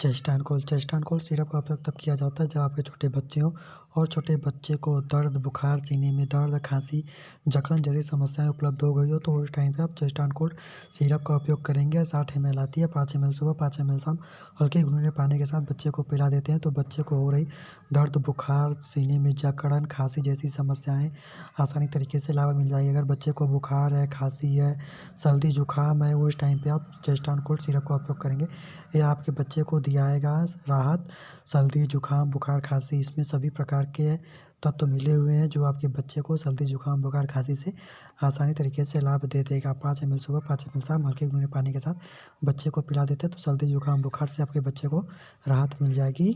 चेस्टानकोल syrup का उपयोग तब किया जाता है जब आपके छोटे बच्चे हों और छोटे बच्चे को दर्द, बुखार, सीने में दर्द, खांसी, जकड़न जैसी समस्याएं उपलब्ध हो गई हो तो उस टाइम पे आप चेस्टानकोल सिरप का उपयोग करेंगे। 60 ml आती है, 5 ml सुबह, 5 ml शाम, हल्के गुनगुने पानी के साथ बच्चे को पिला देते हैं तो बच्चे को हो रही दर्द, बुखार, सीने में जकड़न, खांसी जैसी समस्याएं आसानी तरीके से लाभ मिल जाएगी। अगर बच्चे को बुखार है, खांसी है, सर्दी जुकाम है, उस टाइम पे आप चेस्टानकोल सिरप का उपयोग करेंगे। ये आपके बच्चे को दिलाएगा राहत। सर्दी, जुकाम, बुखार, खांसी इसमें सभी प्रकार के तत्व मिले हुए हैं जो आपके बच्चे को सर्दी, जुकाम, बुखार, खांसी से आसानी तरीके से लाभ दे देगा। 5 ml सुबह, 5 ml शाम, हल्के गुनगुने पानी के साथ बच्चे को पिला देते हैं तो सर्दी, जुकाम, बुखार से आपके बच्चे को राहत मिल जाएगी।